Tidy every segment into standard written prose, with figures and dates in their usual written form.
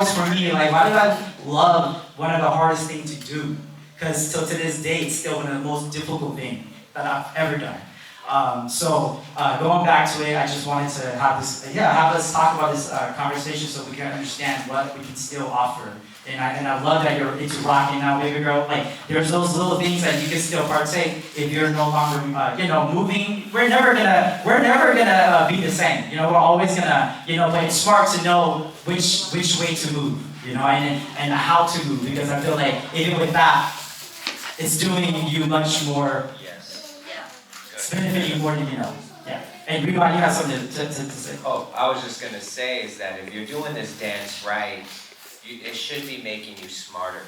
For me, like, why did I love one of the hardest things to do? Because till to this day, it's still one of the most difficult things that I've ever done. Going back to it, I just wanted to have this, have us talk about this conversation so we can understand what we can still offer. And I love that you're into rocking now, baby girl. Like, there's those little things that you can still partake if you're no longer, moving. We're never gonna be the same. We're always gonna, but it's smart to know which way to move, and how to move because I feel like even with that, it's doing you much more. Yes. It's Good. benefiting you more than you know. Yeah. And we might you have something to say. Oh, I was just gonna say is that if you're doing this dance right, it should be making you smarter.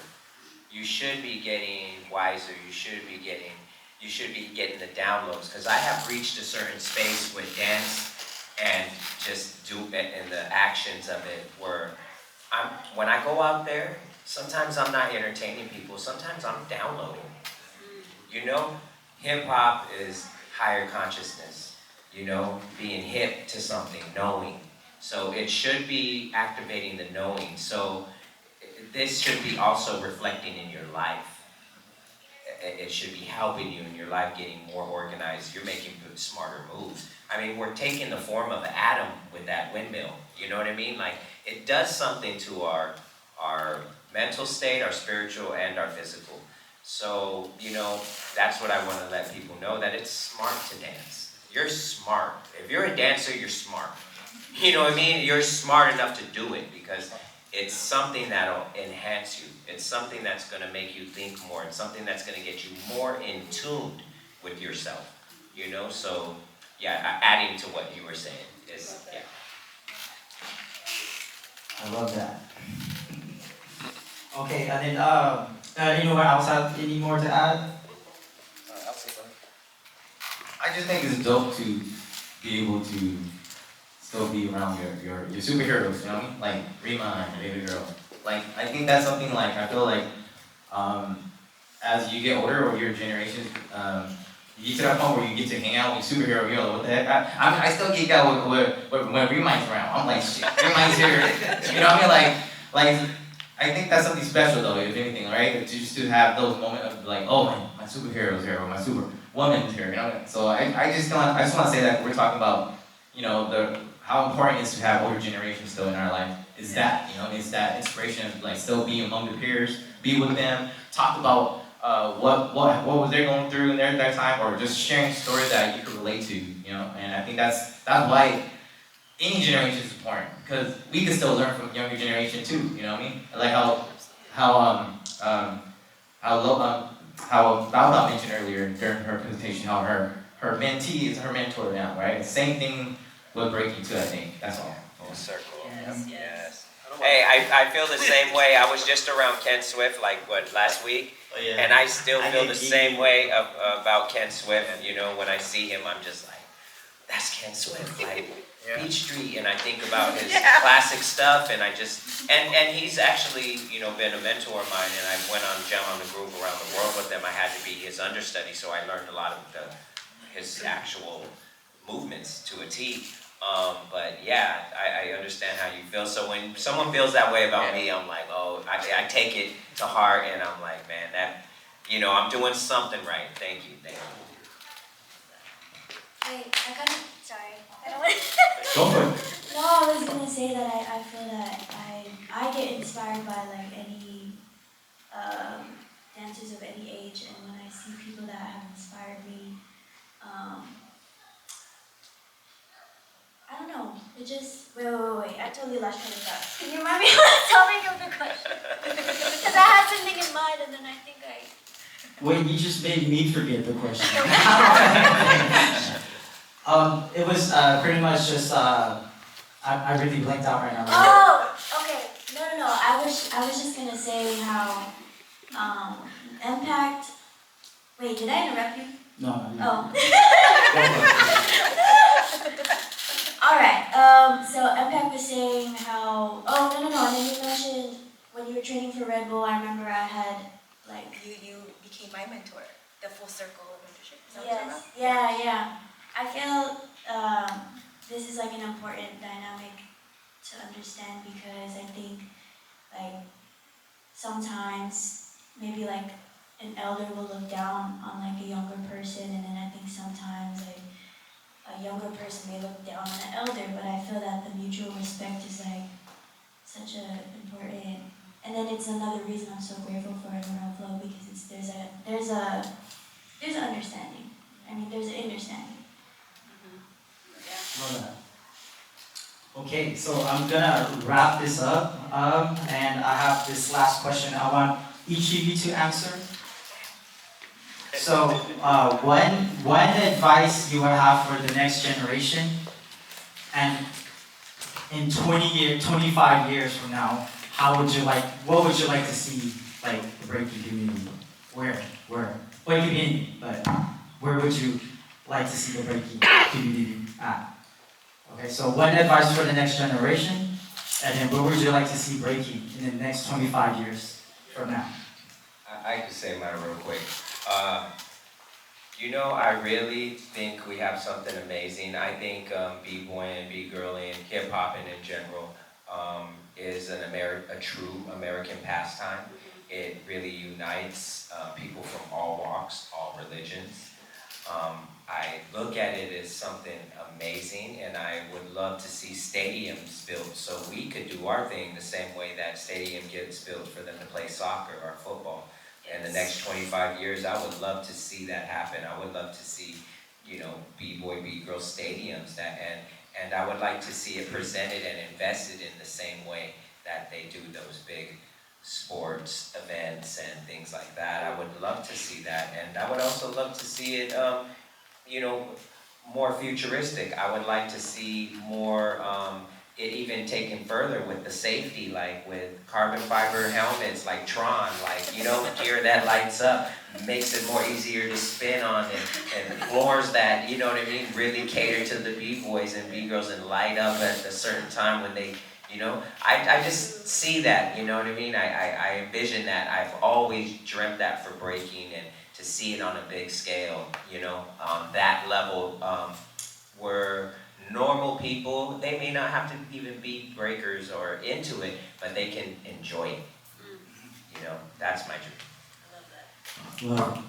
You should be getting wiser. You should be getting the downloads. Because I have reached a certain space with dance and just do it and the actions of it where when I go out there, sometimes I'm not entertaining people. Sometimes I'm downloading. You know, hip hop is higher consciousness, being hip to something, knowing. So it should be activating the knowing. So this should be also reflecting in your life. It should be helping you in your life getting more organized. You're making smarter moves. I mean, we're taking the form of an atom with that windmill. You know what I mean? Like, it does something to our mental state, our spiritual, and our physical. So, that's what I want to let people know, that it's smart to dance. You're smart. If you're a dancer, you're smart. You know what I mean? You're smart enough to do it because it's something that'll enhance you. It's something that's going to make you think more. It's something that's going to get you more in tune with yourself. So yeah, adding to what you were saying is, yeah. I love that. Okay, and then anyone else have any more to add? I'll say something. I just think it's dope to be able to still be around your superheroes, you know what I mean? Like Rima and Baby Girl. Like I think that's something like I feel like as you get older or your generation, you get to that point where you get to hang out with superhero, you're like, what the heck? I still geek out when Remi's around. I'm like, shit, Remi's here. You know what I mean? Like I think that's something special though, if anything, right? To have those moments of like, oh my superhero's here or my superwoman's here, you know? So I just want to say that we're talking about, the how important it is to have older generations still in our life. Is that, it's that inspiration of like still be among the peers, be with them, talk about what was they going through in their time, or just sharing stories that you could relate to, And I think that's why any generation is important because we can still learn from younger generation too. You know what I mean? Like how how Val mentioned earlier during her presentation how her mentee is her mentor now, right? Same thing with breaking too. I think that's all. Full circle. Yes. Yes. Hey, I feel the same way. I was just around Ken Swift last week, and I still feel the same way about Ken Swift. When I see him, I'm just like, that's Ken Swift, like Beach Street, and I think about his classic stuff, and and he's actually been a mentor of mine, and I went on Jam on the Groove around the world with him. I had to be his understudy, so I learned a lot of his actual movements to a T. But yeah, I understand how you feel. So when someone feels that way about me, I'm like, oh, I take it to heart, and I'm like, man, that, I'm doing something right. Thank you. Wait, sorry. I don't want Go for it. No, I was gonna say that I feel that I get inspired by like any dancers of any age, and when I see people that have inspired me, I don't know. It just wait. I totally lost train of thought. Can you remind me of the topic of the question? Because I had something in mind, and then I think I. Wait, you just made me forget the question. It was pretty much just I really blanked out right now. Oh, okay. No. I was just gonna say how impact. Wait, did I interrupt you? No. Oh. Go for it. All right. So Impact was saying how. Oh no. And then you mentioned when you were training for Red Bull. I remember I had like. You became my mentor, the full circle of mentorship. Is that what you're talking Yes. about? Yeah. I feel this is like an important dynamic to understand because I think sometimes maybe like an elder will look down on like a younger person, and then I think sometimes like a younger person may look down on an elder, but I feel that the mutual respect is like such a important, and then it's another reason I'm so grateful for Emerald Flow, because there's an understanding. I mean, there's an understanding. Love that. Okay, so I'm gonna wrap this up, and I have this last question I want each of you to answer. So, one advice you would have for the next generation, and in 25 years from now, what would you like to see, like, the breaking community? Where? Well, it could be anything, but where would you like to see the breaking community at? Okay, so one advice for the next generation, and then where would you like to see breaking in the next 25 years from now? I can say mine real quick. I really think we have something amazing. I think b-boying, b-girling, hip-hopping in general is a true American pastime. It really unites people from all walks, all religions. I look at it as something amazing, and I would love to see stadiums built so we could do our thing the same way that stadium gets built for them to play soccer or football. In the next 25 years, I would love to see that happen. I would love to see, b-boy, b-girl stadiums and I would like to see it presented and invested in the same way that they do those big sports events and things like that. I would love to see that, and I would also love to see it, more futuristic. I would like to see more, it even taken further with the safety, like with carbon fiber helmets, like Tron, gear that lights up, makes it more easier to spin on, and floors that, really cater to the b-boys and b-girls and light up at a certain time when they, I just see that, I envision that. I've always dreamt that for breaking, and to see it on a big scale, on that level, where normal people, they may not have to even be breakers or into it, but they can enjoy it. That's my dream. Love.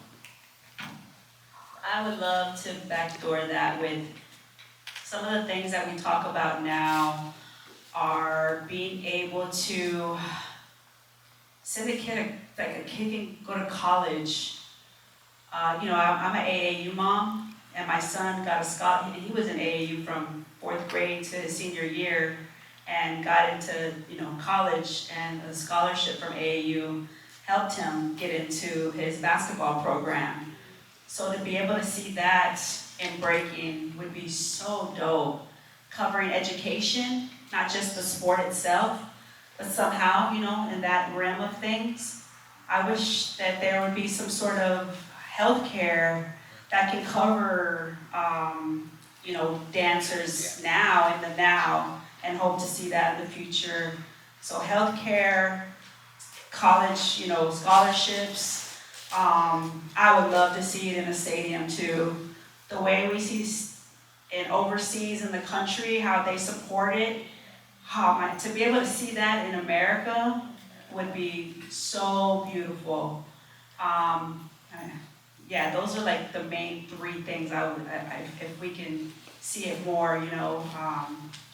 I would love to backdoor that with some of the things that we talk about now are being able to send a kid can go to college. I'm an AAU mom, and my son got a scholarship. He was in AAU from 4th grade to his senior year, and got into college, and a scholarship from AAU helped him get into his basketball program. So to be able to see that in breaking would be so dope. Covering education, not just the sport itself, but somehow, in that realm of things, I wish that there would be some sort of healthcare that can cover, dancers now, in the now, and hope to see that in the future. So healthcare, college, scholarships. I would love to see it in a stadium too. The way we see in overseas in the country, how they support it, to be able to see that in America would be so beautiful. Those are like the main 3 things if we can see it more,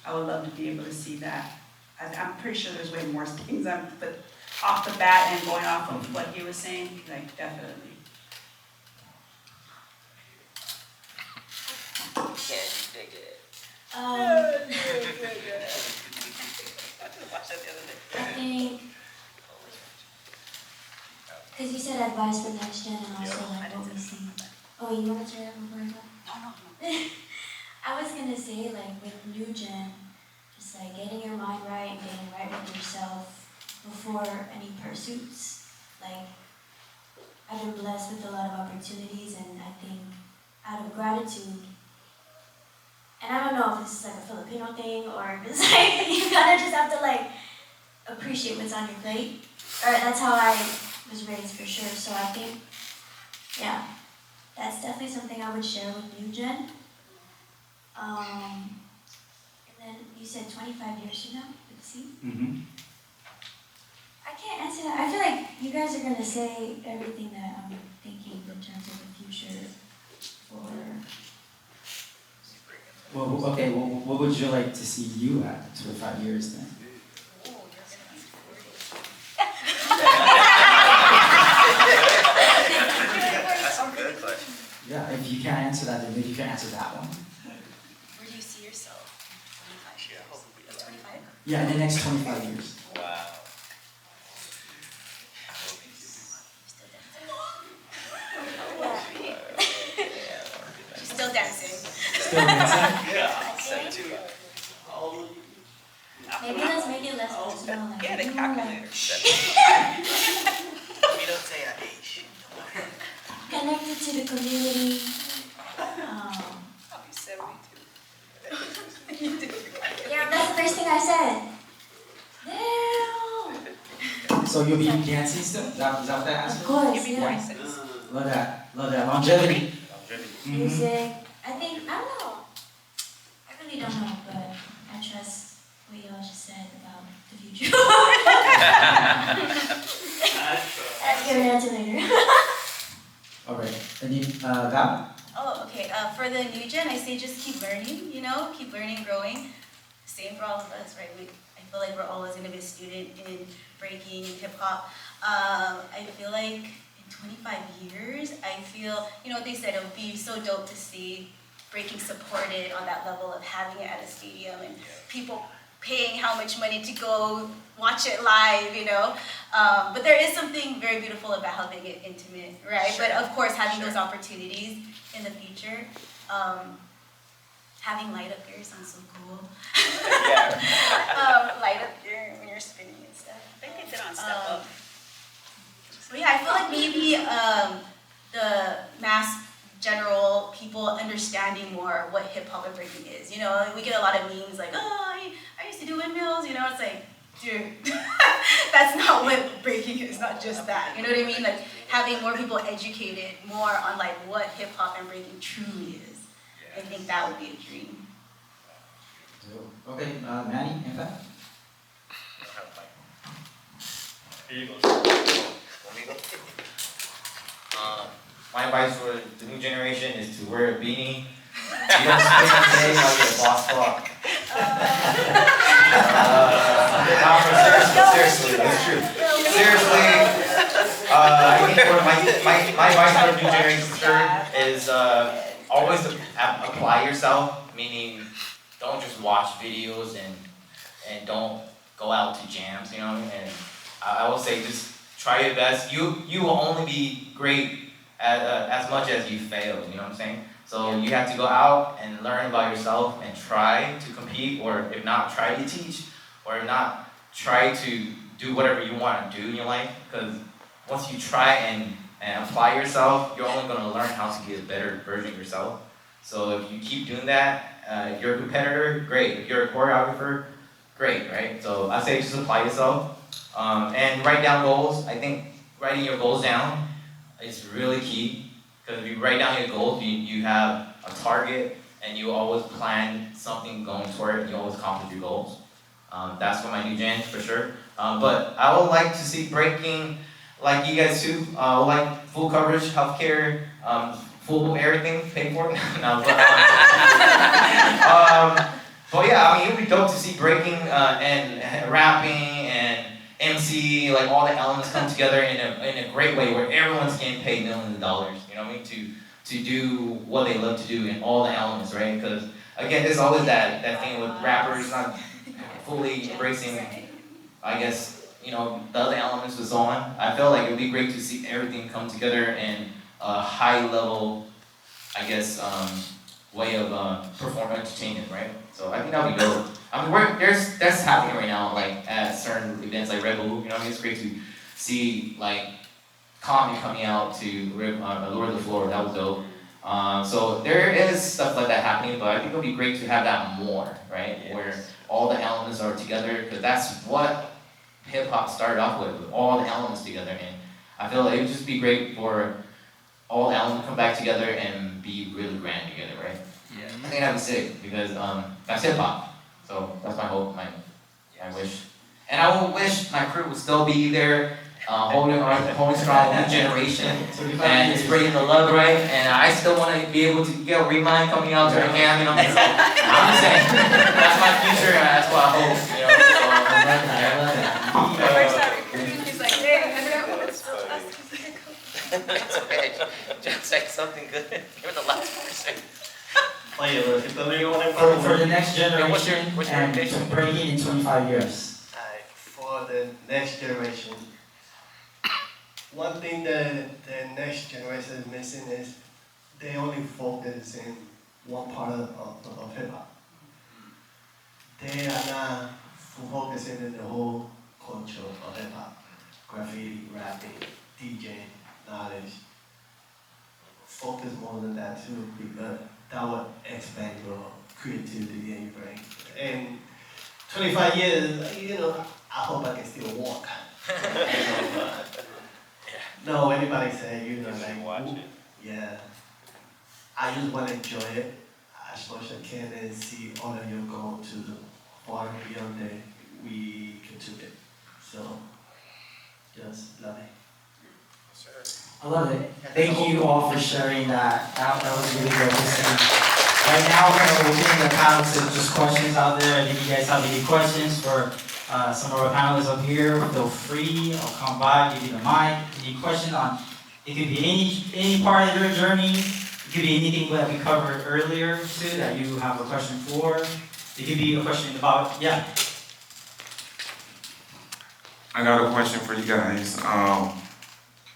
I would love to be able to see that. I'm pretty sure there's way more things, but off the bat and going off of what he was saying, definitely. Yeah, you did good. I think, because you said advice for next gen and also like what we see. Oh, you want to try that before I go? No. I was gonna say with new gen, just getting your mind right and getting right with yourself before any pursuits. I've been blessed with a lot of opportunities, and I think out of gratitude, and I don't know if this is a Filipino thing or if it's you gotta just have to appreciate what's on your plate. Or that's how I was raised for sure. So I think, that's definitely something I would share with new gen. And then you said 25 years from now, let's see. Mm-hmm. I can't answer that. I feel like you guys are gonna say everything that I'm thinking in terms of the future for. Well, okay, well, what would you like to see you at for 5 years then? That's a good question. Yeah, if you can't answer that, then maybe you can answer that one. Where do you see yourself in 25 years? 25? Yeah, in the next 25 years. Wow. She's still dancing. Still dancing? I think maybe let's make it less personal, like Yeah, the maybe more like calculator. We don't say our age. connected to the community. I'll be 72. Yeah, that's the first thing I said. Damn. So you'll be dancing still? Is that what that Of answer? course, Give me yeah. license. Love that. Love that. Longevity. Mhm. Music. I don't know. I really don't know, but I trust what y'all just said about the future. I'll give an answer later. Alright. And you, Val? Oh, okay. For the new gen, I say just keep learning, keep learning, growing. Same for all of us, right? I feel like we're always going to be a student in breaking and hip hop. I feel like in 25 years, I feel, what they said, it would be so dope to see breaking supported on that level of having it at a stadium and people paying how much money to go watch it live, But there is something very beautiful about how they get intimate, right? Sure. But of course, having those opportunities in the future, having light up gear sounds so cool. Light up gear when you're spinning and stuff. I think they did on Step Up. So yeah, I feel like maybe the mass general people understanding more what hip hop and breaking is. We get a lot of memes like, oh, I used to do windmills. It's like, dude, that's not what breaking is. Not just that. You know what I mean? Like having more people educated more on like what hip hop and breaking truly is. I think that would be a dream. Okay, Manny, in fact? Here you go. Want me to go? My advice for the new generation is to wear a beanie. You don't spend the day, I'll get a boss clock. Seriously, that's true. Seriously, I think for my advice for the new generation is always to apply yourself, meaning don't just watch videos and don't go out to jams, And I will say just try your best. You will only be great as much as you fail, you know what I'm saying? So you have to go out and learn about yourself and try to compete, or if not, try to teach, or if not, try to do whatever you want to do in your life. Because once you try and apply yourself, you're only going to learn how to be a better version of yourself. So if you keep doing that, if you're a competitor, great. If you're a choreographer, great, right? So I say just apply yourself and write down goals. I think writing your goals down is really key, because if you write down your goals, you have a target and you always plan something going toward it, and you always accomplish your goals. That's for my new gen, for sure. But I would like to see breaking, like you guys too, like full coverage, healthcare, full everything, paid for. No, but yeah, it would be dope to see breaking and rapping and MC, like all the elements come together in a great way where everyone's getting paid millions of dollars, you know what I mean, to do what they love to do in all the elements, right? Because again, there's always that thing with rappers not fully embracing, I guess, the other elements and so on. I feel like it would be great to see everything come together in a high level, I guess, way of performing entertainment, right? So I think that would be dope. That's happening right now, like at certain events like Red Bull, it's great to see like Common coming out to Lure the Floor, that was dope. So there is stuff like that happening, but I think it would be great to have that more, right? Yes. Where all the elements are together, because that's what hip hop started off with all the elements together. And I feel like it would just be great for all the elements to come back together and be really grand together, right? Yeah. I think that'd be sick, because that's hip hop. So that's my hope, my wish. And I will wish my crew would still be there holding strong new generation, and spreading the love, right? And I still want to be able to get Remind coming out to the camp, you know. So I'm just saying, that's my future, and that's what I hope, you know. The first time recruiting, he's like, hey, it's still us. It's okay. Just say something good. You're the last person. Oye, pero si todavía yo voy For the next what's your- generation what's your and ambition? to bring it in 25 years. For the next generation, one thing that the next generation is missing is they only focus in one part of hip hop. They are not focusing in the whole culture of hip hop, graffiti, rapping, DJing, knowledge. Focus more than that too, because that would expand your creativity and your brain. And 25 years, you know, I hope I can still walk. No, anybody say, you know, like, watch it. yeah. I just want to enjoy it as much as I can and see all of you go to the far and beyond that we can do it. So, just love it. I love it. Thank you all for sharing that. That was really good listening. Right now, we're going to open the panel to just questions out there. If you guys have any questions for some of our panelists up here, feel free. I'll come by, give you the mic. Any question on, it could be any part of your journey. It could be anything that we covered earlier too that you have a question for. It could be a question about, yeah. I got a question for you guys.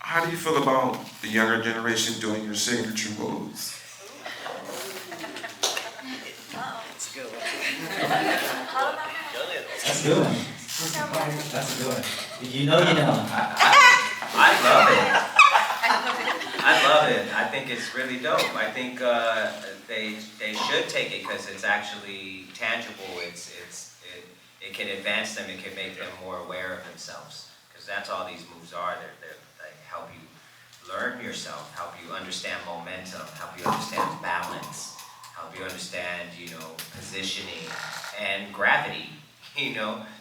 How do you feel about the younger generation doing your signature moves? It's a good one. That's a good one. That's a good one. If you know, you know. I love it. I love it. I think it's really dope. I think they should take it because it's actually tangible. It can advance them. It can make them more aware of themselves. Because that's all these moves are. They're like help you learn yourself, help you understand momentum, help you understand balance, help you understand, positioning and gravity.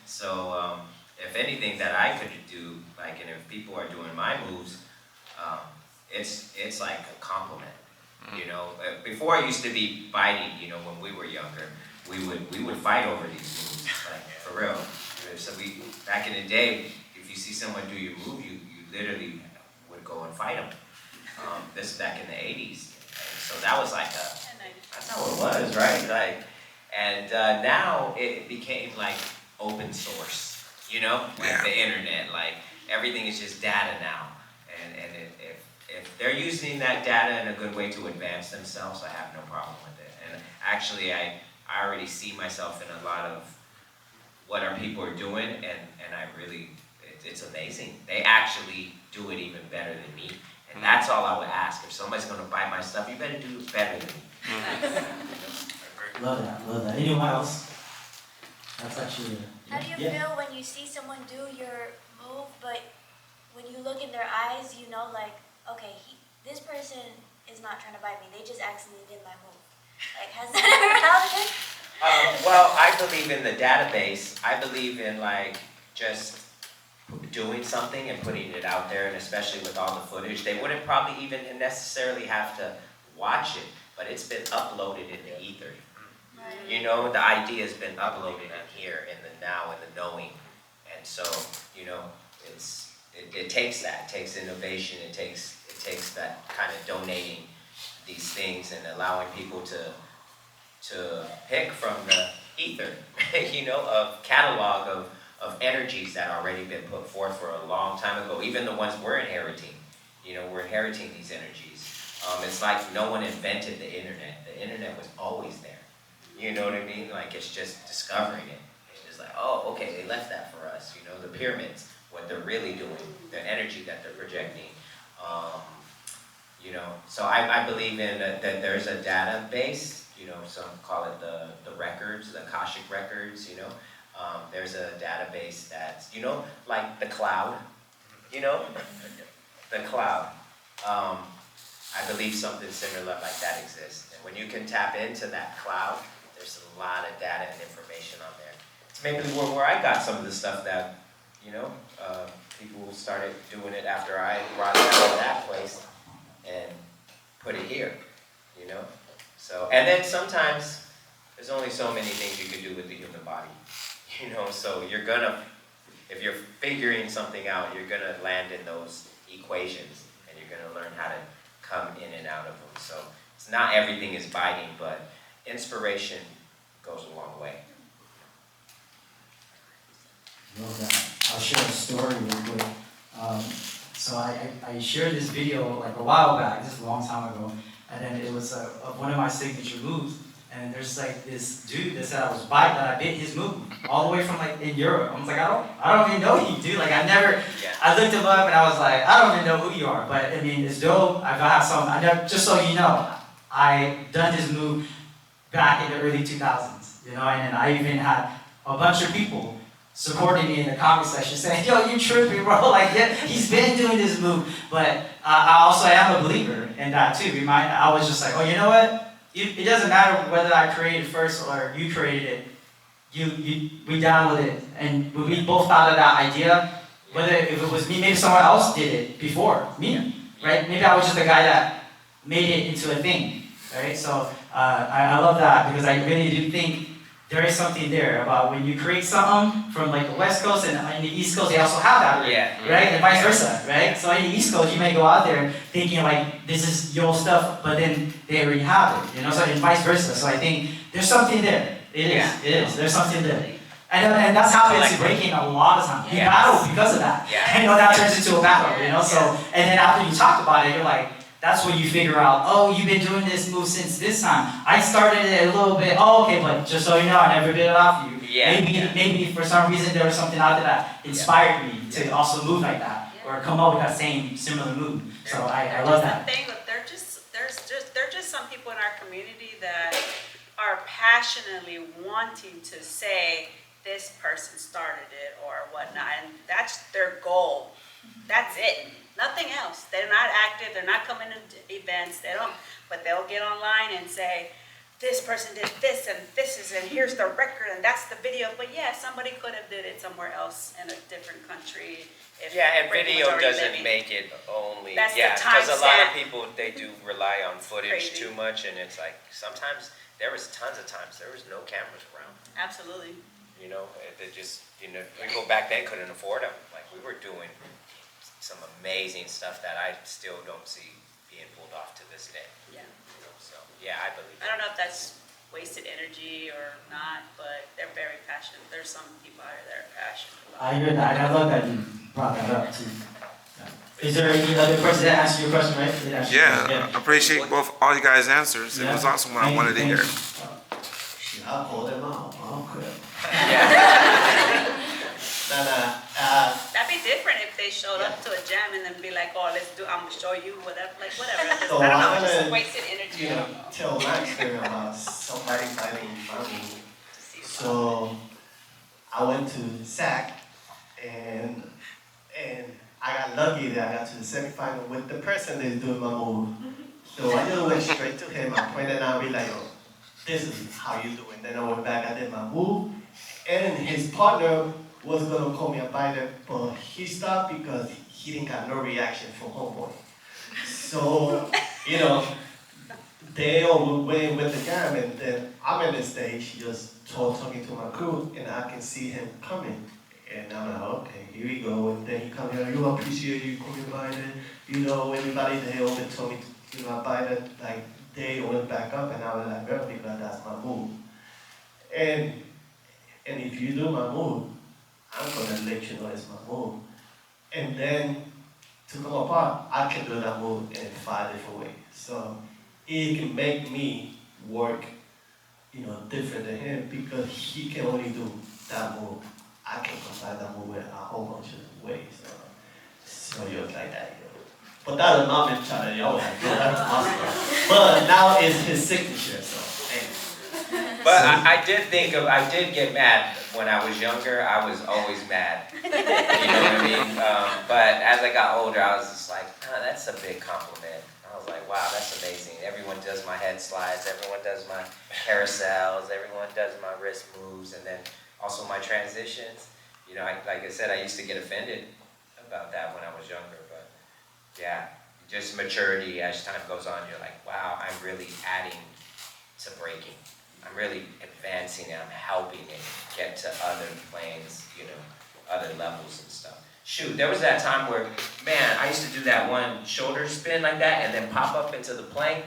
So if anything that I could do, and if people are doing my moves, it's like a compliment. Before it used to be fighting. When we were younger, we would fight over these moves, for real. So back in the day, if you see someone do your move, you literally would go and fight them. This is back in the 80s, so that was that's how it was, right? And now it became like open source, like the internet, everything is just data now. And if they're using that data in a good way to advance themselves, I have no problem with it. And actually, I already see myself in a lot of what our people are doing, and I really, it's amazing. They actually do it even better than me. And that's all I would ask. If somebody's gonna buy my stuff, you better do it better than me. Love that. Anyone else? That's actually How do you feel when you see someone do your move, but when you look in their eyes, you know, okay, this person is not trying to bite me. They just accidentally did my move. Has that ever happened? Well, I believe in the database. I believe in just doing something and putting it out there, and especially with all the footage, they wouldn't probably even necessarily have to watch it, but it's been uploaded in the ether. The idea has been uploaded in here, in the now, in the knowing, and so it takes that, it takes innovation, it takes that kind of donating these things and allowing people to pick from the ether, of catalog of energies that already been put forth for a long time ago, even the ones we're inheriting. We're inheriting these energies. It's like no one invented the internet. The internet was always there. You know what I mean? It's just discovering it. It's like, oh, okay, they left that for us. The pyramids, what they're really doing, the energy that they're projecting. So I believe in that there's a database. Some call it the records, the Akashic records. There's a database that's, like the cloud. The cloud. I believe something similar like that exists. And when you can tap into that cloud, there's a lot of data and information on there. It's maybe where I got some of the stuff that, people started doing it after I brought it out of that place and put it here, you know? So, and then sometimes, there's only so many things you can do with the human body, you know? So you're gonna, if you're figuring something out, you're gonna land in those equations, and you're gonna learn how to come in and out of them. So, it's not everything is biting, but inspiration goes a long way. Love that. I'll share a story real quick. So I shared this video like a while back, just a long time ago, and then it was one of my signature moves. And there's like this dude that said that I bit his move all the way from like in Europe. I was like, I don't even know you, dude. Like I looked him up and I was like, I don't even know who you are. But I mean, it's dope. Just so you know, I done this move back in the early 2000s, you know, and then I even had a bunch of people supporting me in the comment section saying, yo, you tripping, bro. Like, yeah, he's been doing this move. But I also am a believer in that too. I was just like, oh, you know what? It doesn't matter whether I created first or you created it. We down with it. And we both thought of that idea, whether if it was me, maybe someone else did it before me, right? Maybe I was just the guy that made it into a thing, right? So I love that because I really do think there is something there about when you create something from like the West Coast and in the East Coast, they also have that, right? And vice versa, right? So in the East Coast, you may go out there thinking like this is your stuff, but then they already have it, you know? So and vice versa. So I think there's something there. It is. There's something there. And that's how it's breaking a lot of times. You battle because of that. You know, that turns into a battle, you know? So, and then after you talk about it, you're like, that's when you figure out, oh, you've been doing this move since this time. I started it a little bit, oh, okay, but just so you know, I never bit it off you. Maybe for some reason there was something out there that inspired me to also move like that or come up with that same similar move. So I love that. The thing, but there are just some people in our community that are passionately wanting to say this person started it or whatnot, and that's their goal. That's it. Nothing else. They're not active. They're not coming to events. But they'll get online and say, this person did this and here's the record and that's the video. But yeah, somebody could have did it somewhere else in a different country. And video doesn't make it only. That's the time because a lot of stamp. people, they do rely on footage Crazy. too much, and it's like, sometimes, there was tons of times, there was no cameras around. Absolutely. You know, they just, people back then couldn't afford them. Like, we were doing some amazing stuff that I still don't see being pulled off to this day. Yeah. So, I believe I don't know if that's wasted energy or not, but they're very passionate. There's some people out there that are passionate about I hear that, and I love that you brought that up too. Is there any other person that asked you a question, right? Yeah, I appreciate all you guys' answers. It was awesome what I wanted to hear. I'll call them out. I'll quit. That'd be different if they showed up to a jam and then be like, oh, I'm gonna show you whatever, like whatever. So I don't I'm know, just gonna, wasted energy. I don't know. tell my story about somebody fighting mommy. So I went to SAC and I got lucky that I got to the semifinal with the person that's doing my move. So I just went straight to him. I pointed out, be like, oh, this is how you do it. Then I went back, I did my move, and his partner was gonna call me a biter, but he stopped because he didn't got no reaction from homeboy. So, they all went with the jam, and then I'm in the stage just talking to my crew, and I can see him coming. And I'm like, okay, here we go. And then he comes here, you appreciate you coming by there. Everybody there over told me to by that, like, they went back up, and I was like, girl, because that's my move. And if you do my move, I'm gonna let you know it's my move. And then to come apart, I can do that move in 5 different ways. So it can make me work, different than him because he can only do that move. I can combine that move in a whole bunch of ways. So you're like that. But that was my mentality. I was like, yeah, that's awesome. But now it's his signature, so hey. But I did get mad when I was younger. I was always mad. You know what I mean? But as I got older, I was just like, that's a big compliment. I was like, wow, that's amazing. Everyone does my head slides. Everyone does my carousels. Everyone does my wrist moves. And then also my transitions. Like I said, I used to get offended just maturity as time goes on, you're like, wow, I'm really adding to breaking. I'm really advancing and I'm helping it get to other planes, you know, other levels and stuff. Shoot, there was that time where, man, I used to do that one shoulder spin like that and then pop up into the plane.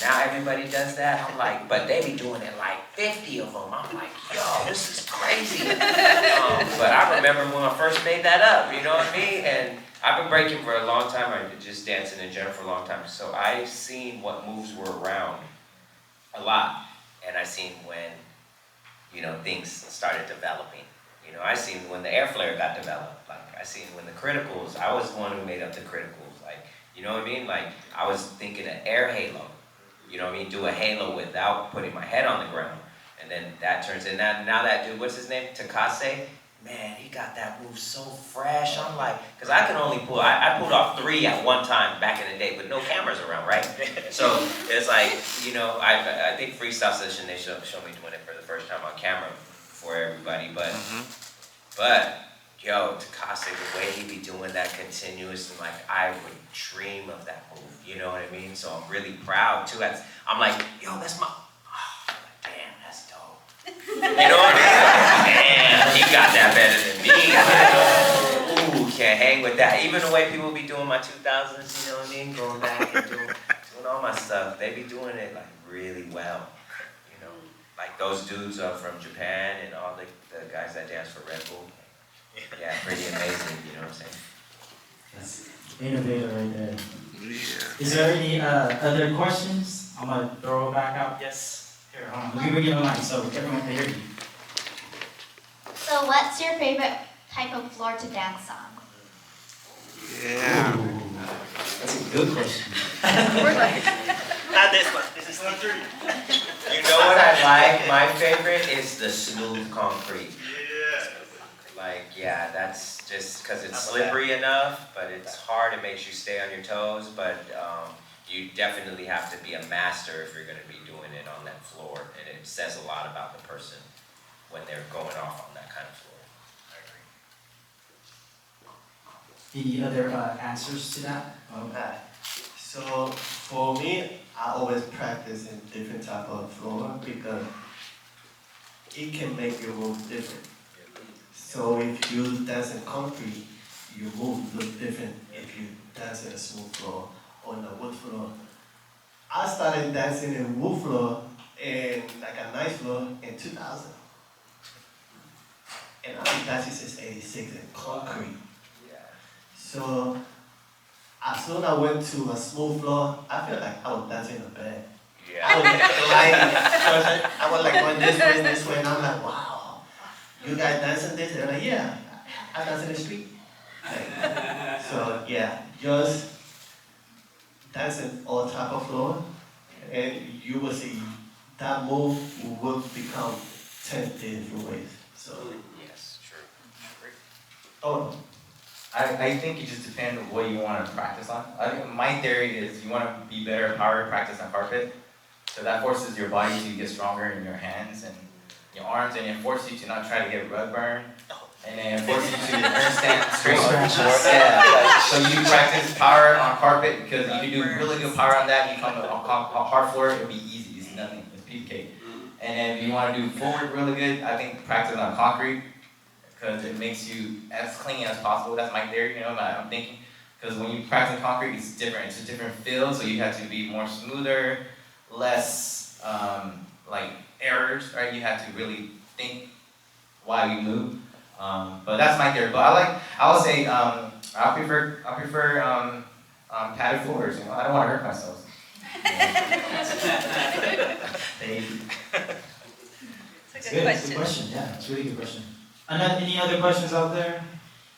Now everybody does that. I'm like, but they be doing it like 50 of them. I'm like, yo, this is crazy. But I remember when I first made that up, you know what I mean? And I've been breaking for a long time. I've been just dancing in general for a long time. So I've seen what moves were around a lot. And I seen when, you know, things started developing. You know, I seen when the air flare got developed. Like, I seen when the criticals, I was the one who made up the criticals. Like, you know what I mean? Like, I was thinking an air halo. You know what I mean? Do a halo without putting my head on the ground. And then that turns in that, now that dude, what's his name? Takase? Man, he got that move so fresh. I'm like, because I can only pull, I pulled off 3 at one time back in the day with no cameras around, right? So it's like, you know, I think Freestyle Session, they showed me doing it for the first time on camera for everybody. But yo, Takase, the way he be doing that continuous, and like, I would dream of that move, you know what I mean? So I'm really proud too. I'm like, yo, that's my, oh, damn, that's dope. You know what I mean? Man, he got that better than me. Ooh, can't hang with that. Even the way people be doing my 2000s, you know what I mean? Going back and doing all my stuff, they be doing it like really well. You know, like those dudes from Japan and all the guys that dance for Red Bull. Yeah, pretty amazing, you know what I'm saying? That's innovator right there. Is there any other questions? I'm gonna throw it back out. Yes. Here, hold on. Let me bring you the mic so everyone can hear you. So what's your favorite type of floor to dance on? Yeah. Ooh, that's a good question. We're like, not this one. This is 3. You know what I like? My favorite is the smooth concrete. Like, yeah, that's just because it's slippery enough, but it's hard. It makes you stay on your toes, but you definitely have to be a master if you're going to be doing it on that floor. And it says a lot about the person when they're going off on that kind of floor. I agree. Any other answers to that? Okay. So for me, I always practice in different type of floor because it can make you move different. So if you dance in concrete, your move look different if you dance in a smooth floor or on a wood floor. I started dancing in wood floor and like a nice floor in 2000. And I've been dancing since 86 in concrete. Yeah. So as soon as I went to a smooth floor, I felt like I was dancing in a bed. I was gliding. I was like going this way, and I'm like, wow. You guys dancing this? They're like, yeah, I dance in the street. Like, so yeah, just dancing all type of floor, and you will see that move will become 10 different ways. So Yes, true. oh, I think it just depends on what you want to practice on. I think my theory is you want to be better at power practice on carpet, so that forces your body to get stronger in your hands and your arms, and it forces you to not try to get rug burn, and then it forces you to stand straight on the floor. Yeah, so you practice power on carpet because if you do really good power on that, you come to a hard floor, it'll be easy. It's nothing. It's piece of cake. And then if you want to do footwork really good, I think practice on concrete because it makes you as clean as possible. That's my theory. You know, I'm thinking because when you practice on concrete, it's different. It's a different feel, so you have to be more smoother, less like errors, right? You have to really think why you move. But that's my theory. But I would say I prefer padded floors. You know, I don't want to hurt myself. It's a Good, good it's a good question. question. Yeah, it's a really good question. Any other questions out there?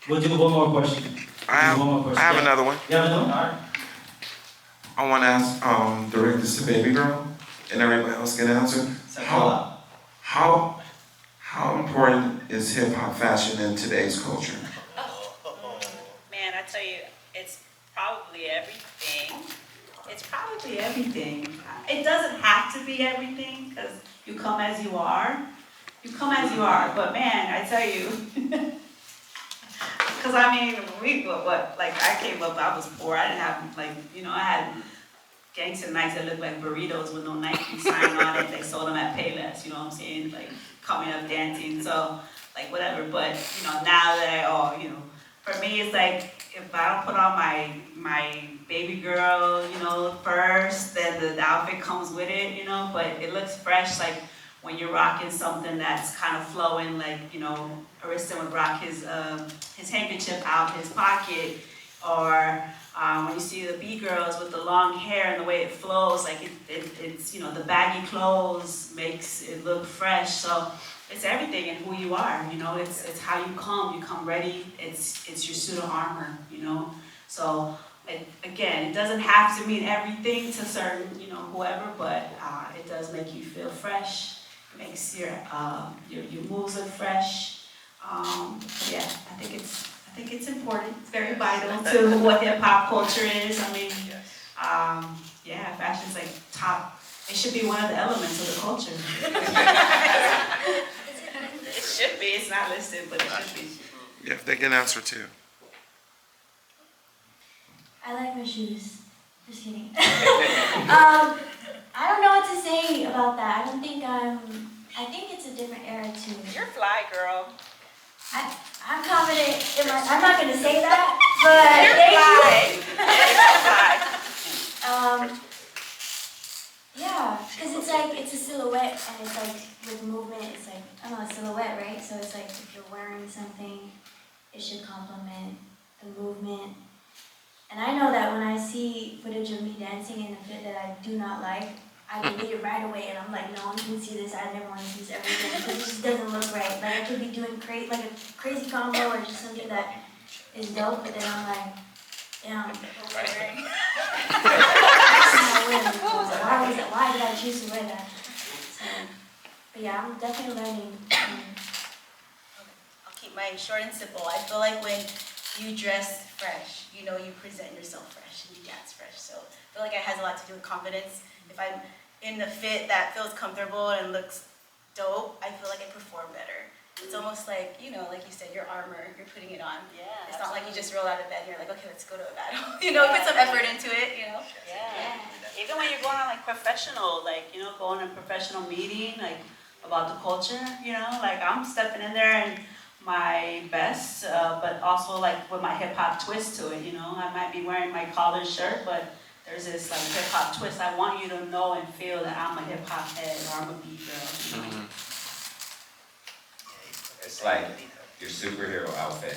We'll do one more question. I have another one. You have another one? All right. I want to ask, direct this to Baby Girl, and everybody else can answer. How important is hip hop fashion in today's culture? Man, I tell you, it's probably everything. It's probably everything. It doesn't have to be everything because you come as you are. You come as you are. But man, I tell you, because cause I mean, like I came up, I was poor, I didn't have, like, I had gangster nights that looked like burritos with no Nike sign on it, they sold them at Payless, you know what I'm saying, like, coming up dancing, so, like, whatever, but, now that for me, it's like, if I don't put on my baby girl, first, then the outfit comes with it, but it looks fresh, like, when you're rocking something that's kind of flowing, like, Ariston would rock his handkerchief out his pocket, or when you see the B-girls with the long hair and the way it flows, like it's the baggy clothes makes it look fresh, so it's everything in who you are, it's how you come ready, it's your suit of armor, so again, it doesn't have to mean everything to certain, whoever, but it does make you feel fresh. Makes your moves look fresh. Yeah, I think it's important. It's very vital to what hip hop culture is. I mean, yeah, fashion's like top. It should be one of the elements of the culture. It should be. It's not listed, but it should be. Yeah, they can answer too. I like my shoes. Just kidding. I don't know what to say about that. I think it's a different era too. You're fly, girl. I'm confident in my, I'm not gonna say that, but yeah, because it's like, it's a silhouette, and it's like, with movement, it's like, I don't know, a silhouette, right? So it's like, if you're wearing something, it should complement the movement. And I know that when I see footage of me dancing in a fit that I do not like, I delete it right away, and I'm like, no one can see this, I never want to see this ever again, because it just doesn't look right. Like, I could be doing like a crazy combo or just something that is dope, but then I'm like, damn, why did I choose to wear that? So, but yeah, I'm definitely learning. I'll keep mine short and simple. I feel like when you dress fresh, you present yourself fresh and you dance fresh. So I feel like it has a lot to do with confidence. If I'm in a fit that feels comfortable and looks dope, I feel like I perform better. It's almost like, like you said, your armor, you're putting it on. Yeah. It's not like you just roll out of bed and you're like, okay, let's go to a battle. Put some effort into it, Yeah. Even when you're going on like professional, like, going to a professional meeting, like about the culture, like I'm stepping in there and my best, but also like with my hip hop twist to it, I might be wearing my collared shirt, but there's this like hip hop twist. I want you to know and feel that I'm a hip hop head or I'm a beat girl. Mm-hmm. It's like your superhero outfit,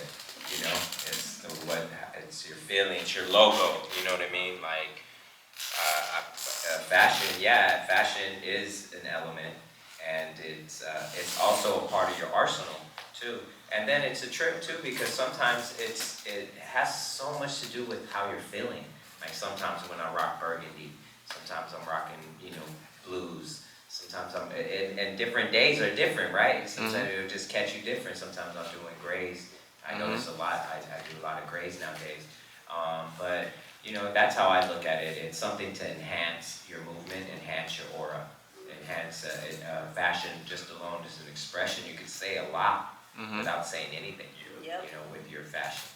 it's your feeling, it's your logo, you know what I mean? Like, fashion is an element, and it's also a part of your arsenal too. And then it's a trip too, because sometimes it has so much to do with how you're feeling. Like sometimes when I rock burgundy, sometimes I'm rocking, blues. Sometimes and different days are different, right? Sometimes it'll just catch you different. Sometimes I'm doing grays. I notice a lot. I do a lot of grays nowadays. But that's how I look at it. It's something to enhance your movement, enhance your aura, enhance fashion. Just alone as an expression, you could say a lot without saying anything. With your fashion.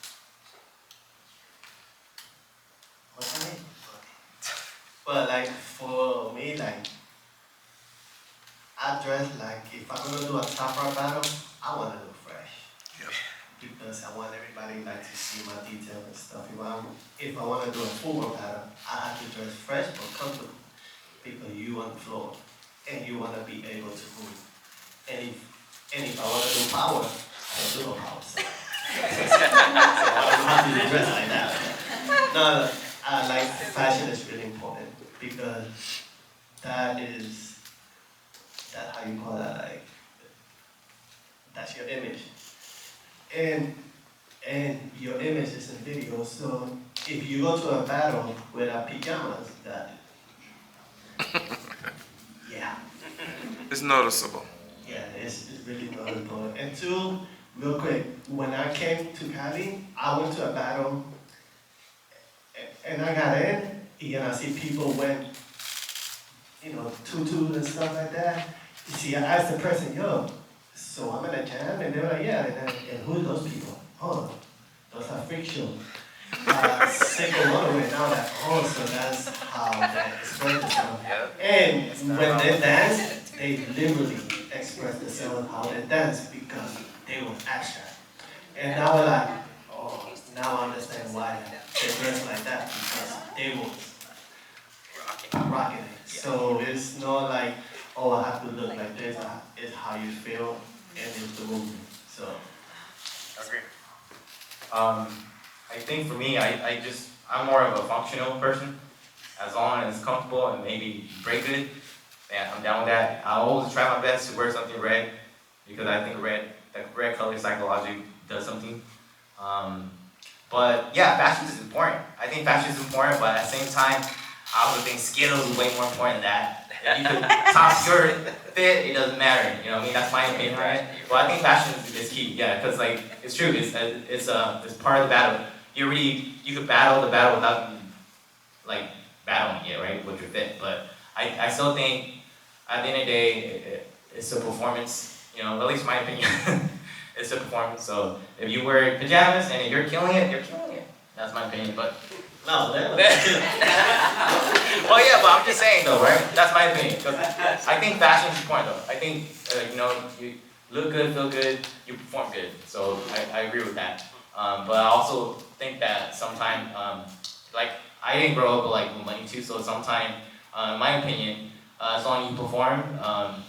Okay. But like for me, like I dress like if I'm gonna do a top rock battle, I wanna look fresh. Yep. Because I want everybody like to see my detail and stuff. If I wanna do a full battle, I have to dress fresh but comfortable. Because you on the floor and you wanna be able to move. And if I wanna do power, I don't do no power. So I don't have to dress like that. No. Like fashion is really important because that's how you call that, like that's your image. And your image is in video, so if you go to a battle without pajamas, yeah. It's noticeable. Yeah, it's really noticeable. And two, real quick, when I came to Cali, I went to a battle. And I got in, and I see people went, tutus and stuff like that. You see, I asked the person, yo, so I'm in a jam? And they were like, yeah. And who are those people? Oh, those are fiction. Single model right now that also that's how they express themselves. And when they dance, they literally express themselves how they dance because they were abstract. And now we're like, oh, now I understand why they dress like that because they were rocking it. So it's not like, oh, I have to look like this. It's how you feel and it's the movement. So. Agree. I think for me, I'm more of a functional person. As long as it's comfortable and maybe break it, yeah, I'm down with that. I always try my best to wear something red because I think the red color psychologically does something. But yeah, fashion is important. I think fashion is important, but at the same time, I also think skill is way more important than that. If you could top skirt fit, it doesn't matter. You know what I mean? That's my opinion, right? But I think fashion is key, yeah, because like it's true. It's part of the battle. You could battle the battle without like battling it, right, with your fit. But I still think at the end of the day, it's a performance. You know, at least my opinion, it's a performance. So if you wear pajamas and you're killing it, you're killing it. That's my opinion, but. No, well, yeah, but I'm just saying though, right? That's my opinion. Because I think fashion is important though. I think, you look good, feel good, you perform good. So I agree with that. But I also think that sometimes, like, I didn't grow up with like money too, so sometimes, in my opinion, as long as you perform,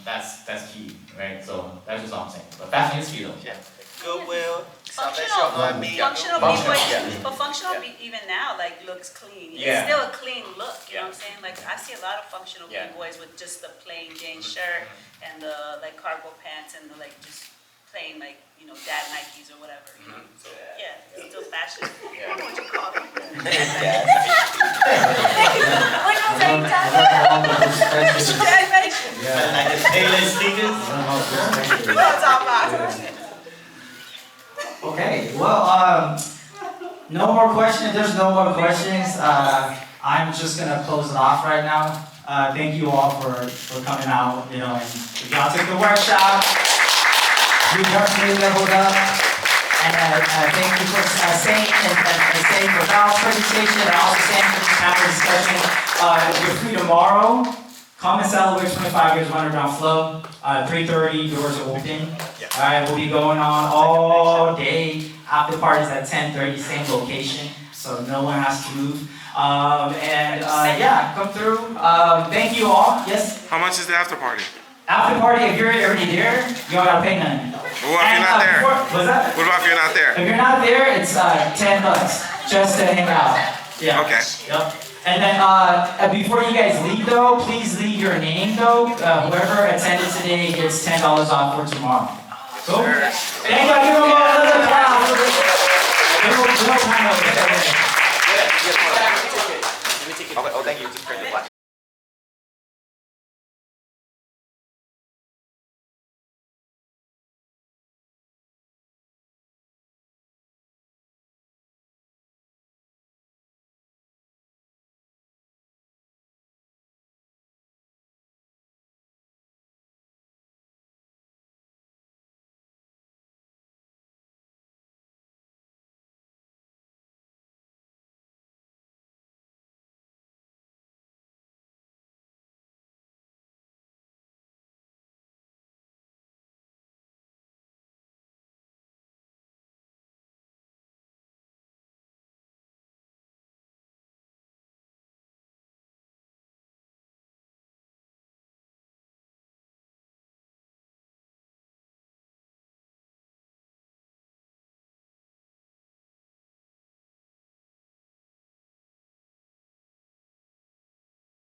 that's key, right? So that's just all I'm saying. But fashion is key though. Yeah. Goodwill. Functional, but functional even now like looks clean. Yeah. It's still a clean look, you know what I'm saying? Like I see a lot of functional boys with just the plain Jane shirt and the like cargo pants and the like just plain like, dad Nikes or whatever, you know? So yeah, it's still fashion. I don't know what you call it. Dad Nike. Like the Taylor sneakers. You know what I'm talking about. Okay, well, no more questions. There's no more questions. I'm just gonna close it off right now. Thank you all for coming out. And if y'all took the workshop, you definitely leveled up. And thank you for staying for Val's presentation and also staying for this panel discussion. You're free tomorrow. Come and celebrate 25 years of Underground Flow. 3:30, doors are open. All right, we'll be going on all day. After parties at 10:30, same location, so no one has to move. Yeah, come through. Thank you all. Yes. How much is the after party? After party, if you're already there, you don't gotta pay nothing. What if you're not there? What's that? What about if you're not there? If you're not there, it's $10 just to hang out. Yeah. Okay. Yep. And then before you guys leave though, please leave your name though. Whoever attended today gets $10 off for tomorrow. Cool? Thank you. Give them another clap. Oh, thank you.